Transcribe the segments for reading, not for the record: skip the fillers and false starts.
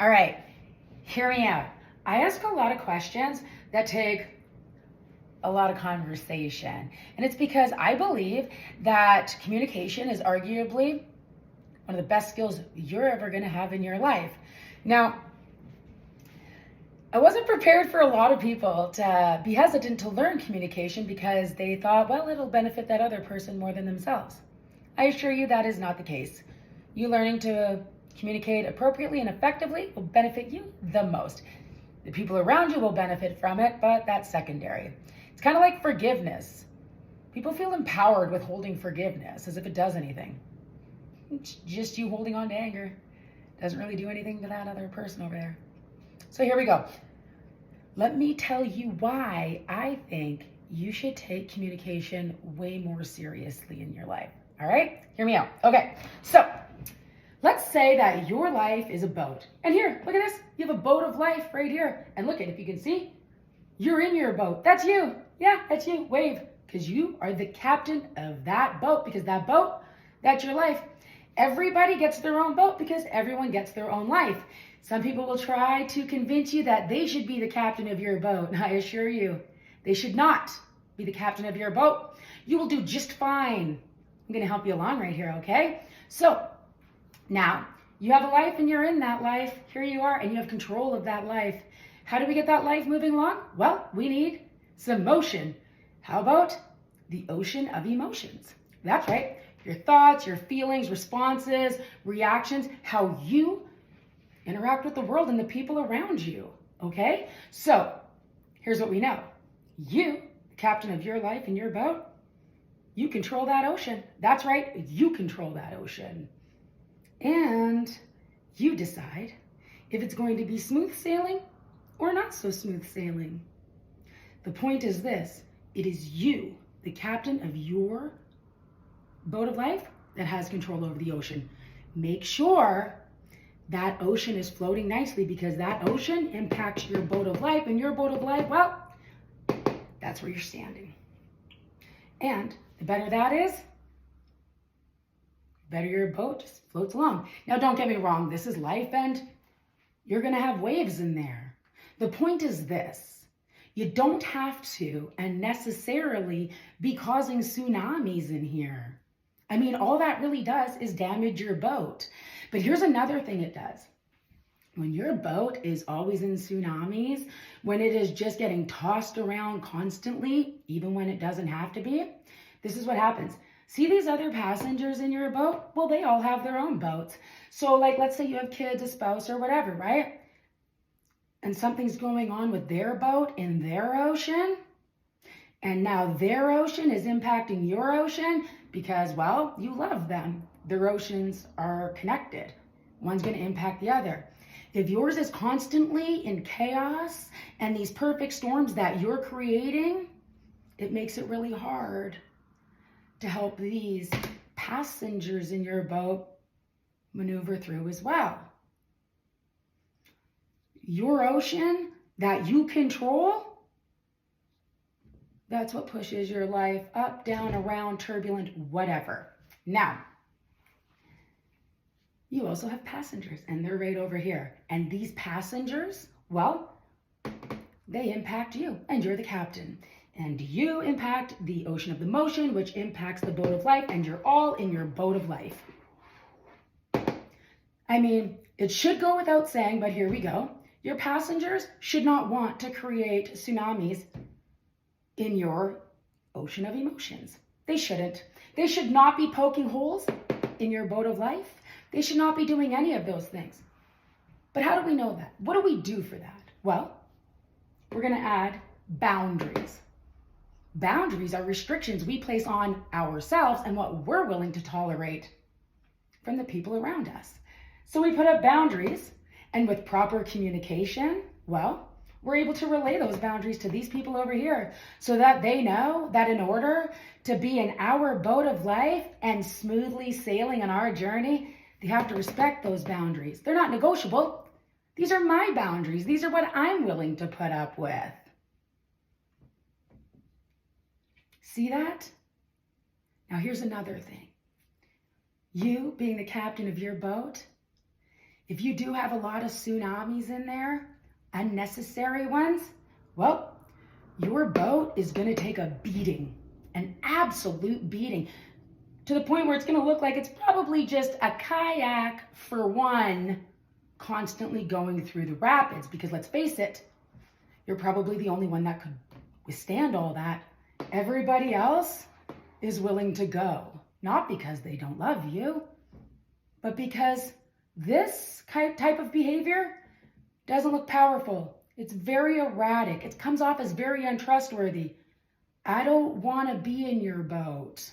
All right, hear me out. I ask a lot of questions that take a lot of conversation. And it's because I believe that communication is arguably one of the best skills you're ever going to have in your life. Now, I wasn't prepared for a lot of people to be hesitant to learn communication because they thought, well, it'll benefit that other person more than themselves. I assure you that is not the case. You learning to communicate appropriately and effectively will benefit you the most. The people around you will benefit from it, but that's secondary. It's kind of like forgiveness. People feel empowered with holding forgiveness as if it does anything. It's just you holding on to anger. Doesn't really do anything to that other person over there. So here we go. Let me tell you why I think you should take communication way more seriously in your life. All right? Hear me out. Okay. So let's say that your life is a boat. And here, look at this. You have a boat of life right here. And look at, if you can see, you're in your boat. That's you. Yeah, that's you. Wave. Because you are the captain of that boat. Because that boat, that's your life. Everybody gets their own boat because everyone gets their own life. Some people will try to convince you that they should be the captain of your boat. And I assure you, they should not be the captain of your boat. You will do just fine. I'm going to help you along right here, okay? So, now, you have a life and you're in that life. Here you are and you have control of that life. How do we get that life moving along? Well, we need some motion. How about the ocean of emotions? That's right. Your thoughts, your feelings, responses, reactions, how you interact with the world and the people around you, okay? So, here's what we know. You, the captain of your life and your boat, you control that ocean. That's right, you control that ocean. And you decide if it's going to be smooth sailing or not so smooth sailing. The point is this, it is you, the captain of your boat of life, that has control over the ocean. Make sure that ocean is floating nicely because that ocean impacts your boat of life, and your boat of life, well, that's where you're standing. And the better that is, the better your boat just floats along. Now, don't get me wrong, this is life and you're going to have waves in there. The point is this, you don't have to and necessarily be causing tsunamis in here. I mean, all that really does is damage your boat. But here's another thing it does. When your boat is always in tsunamis, when it is just getting tossed around constantly, even when it doesn't have to be, this is what happens. See these other passengers in your boat? Well, they all have their own boats. So like, let's say you have kids, a spouse, or whatever, right? And something's going on with their boat in their ocean. And now their ocean is impacting your ocean because, well, you love them. Their oceans are connected. One's going to impact the other. If yours is constantly in chaos and these perfect storms that you're creating, it makes it really hard to help these passengers in your boat maneuver through as well. Your ocean that you control, that's what pushes your life up, down, around, turbulent, whatever. Now, you also have passengers, and they're right over here. And these passengers, well, they impact you, and you're the captain. And you impact the ocean of the motion, which impacts the boat of life, and you're all in your boat of life. I mean, it should go without saying, but here we go. Your passengers should not want to create tsunamis in your ocean of emotions. They shouldn't. They should not be poking holes in your boat of life. They should not be doing any of those things. But how do we know that? What do we do for that? Well, we're going to add boundaries. Boundaries are restrictions we place on ourselves and what we're willing to tolerate from the people around us. So we put up boundaries, and with proper communication, well, we're able to relay those boundaries to these people over here so that they know that in order to be in our boat of life and smoothly sailing on our journey, they have to respect those boundaries. They're not negotiable. These are my boundaries. These are what I'm willing to put up with. See that? Now here's another thing. You being the captain of your boat, If you do have a lot of tsunamis in there, unnecessary ones, well, your boat is going to take a beating, an absolute beating, to the point where it's going to look like it's probably just a kayak for one constantly going through the rapids. Because let's face it, you're probably the only one that could withstand all that. Everybody else is willing to go, not because they don't love you, but because this type of behavior doesn't look powerful. It's very erratic. It comes off as very untrustworthy. I don't want to be in your boat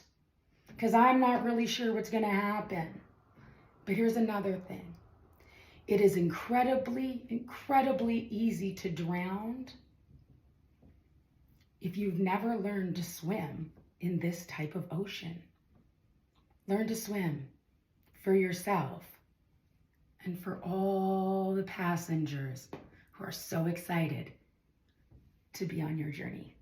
because I'm not really sure what's going to happen. But here's another thing. It is incredibly, incredibly easy to drown if you've never learned to swim in this type of ocean. Learn to swim for yourself and for all the passengers who are so excited to be on your journey.